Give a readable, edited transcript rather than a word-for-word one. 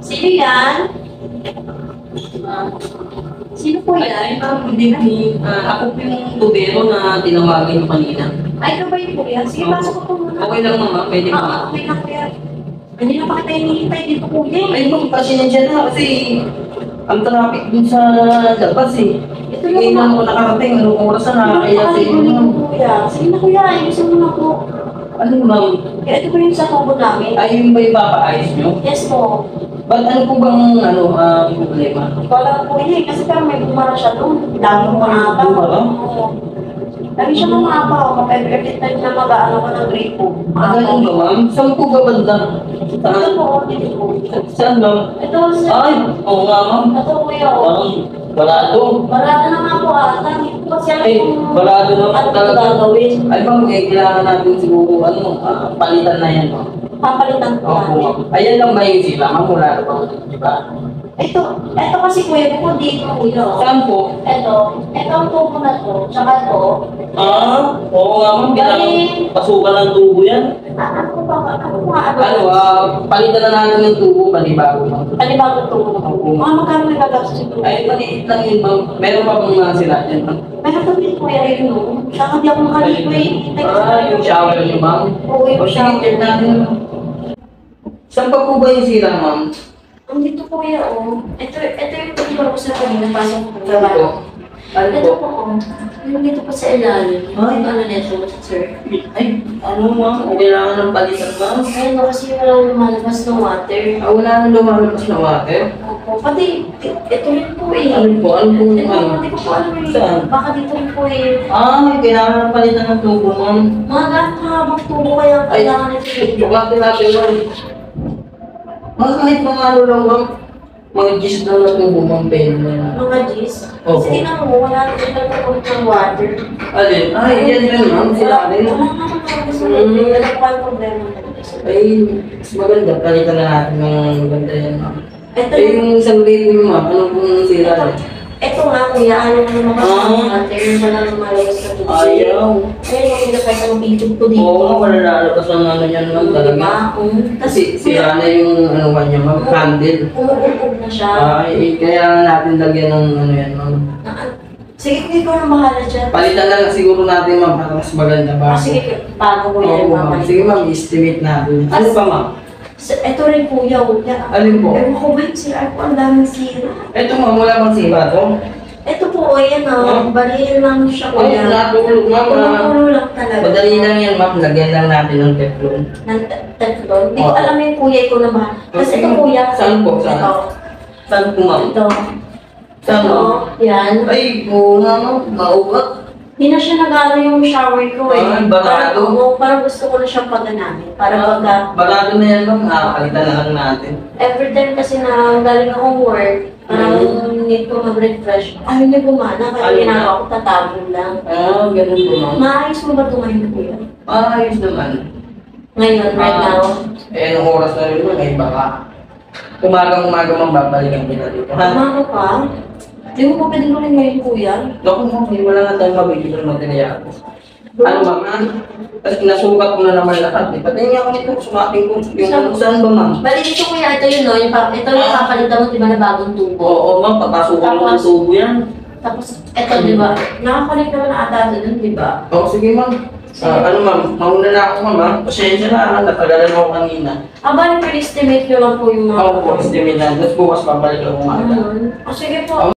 Sino yan? Sino po yan? Ako po yung tubero na tinawagan nyo kanina. Ay, ito ba yung kuya? Sige, pasok ko po muna. Okay lang mama, pwede ba? Okay lang kuya. Hindi na pa kita hinihintay dito kuya. Ay, ma'am, pasensya na kasi ang traffic dun sa labas eh. Ito Ngayon lang ako nakarating, anong oras na nakakaya sa inyo. Kuya. Sige na kuya, ayusin mo na po. Ano ma'am? Kaya ito po yung sa tubo namin. Ay, yung ba yung papaayos nyo? Yes po. Ba't ano po bang problema? Wala po yun eh, kasi parang may bumara siya doon. Dami mo maapaw. Bumara? Oo. Dami siya ng maapaw. Every time na mag-aano ko ng gripo. Ganun ba ma'am? Saan po ba banda? Ito Saan? po, dito po. Saan ma'am? Ito, sir. Ay, oo nga ma'am. Ito kuya, oh. Parang barado. Barado na nga po ata. Hindi ko kasi alam Ay, kung barado na po ano talaga. gagawin. Ay ma'am, kailangan natin siguro, palitan na yan ma'am. Papalitan po Opo namin. ma'am. Ayan lang ba yung sila ma'am? Wala na ba? Di ba? Ito kasi kuya ko dito kuya. Saan po? Ito ang tubo na to. Tsaka ito. Oo nga ma'am. Pasukan ng tubo yan. Ano ba? Ano nga? Palitan na natin ng tubo, panibago ma'am. Panibagong tubo na po. Opo. Magkano may gagastos ito? Ay, maliit lang yun ma'am. Meron pa bang mga sila dyan ma'am? Meron pa din kuya yun no. Tsaka di ako makaligo eh. Yung shower niyo ma'am? Oo, yung O sige, shower. check natin ma'am. Saan pa po ba yung sila ma'am? Andito kuya oh. Ito yung pinag ko sa kanina. Pasok ko Saan po? Ano Ito po? po oh. Yung dito pa sa ilalim. Ay. Ano nito, sir? Ay, ano ma'am? Kailangan ng palitan ma'am? Ayun no, kasi walang lumalabas ng water. Wala nang lumalabas na water? Opo. Pati, ito rin po eh. Ano po? Ano po? Ito, hindi ko po alam eh. Saan? Baka dito rin po eh. Kailangan ng palitan ng tubo ma'am. Mga habang tubo kaya Ay, kailangan ito eh. Chocolate natin ma'am. Kahit mga ano lang ma'am. Mga gis na lang tubo ma'am, pwede na yan. Mga G's. Opo. Sige na mo, wala na sila ng water. Alin? Ay, yan yan ma'am. Sila rin. Wala naman talaga sa water. Wala pa ang problema. Ay, mas maganda. Palitan na natin ng maganda yan ma'am. Ito Ay, yung isang grade mo ma'am, ano pong sila rin? Ito nga kuya, ano na naman sa water. Wala na malayos sa tubig. Ayaw. Ayun, yung pinapay ng video ko dito. Oo, wala lalabas ang ano yan ma'am talaga. Kasi sira na yung ano kanya ma'am, handle. Umuubog na siya. Ay, kaya natin lagyan ng ano yan ma'am. Sige, ikaw na bahala dyan. Palitan na lang siguro natin ma'am, para mas maganda ba? Sige, bago ko yan. Oo ma'am. Sige ma'am, estimate natin. Ano pa ma'am? Ito rin kuya, kuya. Alin po? Ewan ko ba yung sira ko? Ang daming sira. Ito ma'am, wala bang siba to? Ito po, ayan o. Balihin lang siya Ay, kuya. natulog ma'am. Tumutulo lang talaga. Madali lang yan ma'am, lagyan lang natin ng teflon. Ng teflon. Hindi ko Oo. alam yung kuya ko na ba. Kasi ito kuya. Saan po? Saan? Ito. Saan po ma'am? Ito. Saan Ito. po? Yan. Ay, oo nga ma'am, maugat. Hindi na siya nag-ano yung shower ko eh. Ay, barado. Parang gusto ko na siyang paganamin. Para pagka, Barado na yan ma'am, palitan na lang natin. every time kasi na galing akong work, parang need ko mag-refresh. Ayaw niya gumana, kaya Ayaw ginagawa ko tatapon lang. Ganun po ma'am. Maayos mo ba ito ngayon, kuya? Ayos naman. Ngayon, right now? Anong oras na rin mo, may baka. Umagang-umaga ma'am, babalikan kita dito. Ha? Ano ka? Hindi mo pa pwede gawin ngayon, kuya? Naku ma'am, wala nga tayong mabibigyan ng material. Ano ma'am, ha? Tapos nasukat ko na naman lahat. Pati nga ako nito, sumating ko. Yung ano, saan ba ma'am? Bali dito, kuya, ito yun, no? Ito yung papalitan mo, di ba, na bagong tubo? Oo ma'am, papasukan mo ng tubo yan. Tapos, ito, di ba? Nakakalit naman na ata doon, di ba? Oo, sige ma'am. Ano ma'am, mauna na ako ma'am ha? Pasensya na ha, natagalan ako kanina. Bali, per-estimate nyo lang po yung mga... Oo po, estimate na. Tapos bukas babalik ako umaga. Sige po.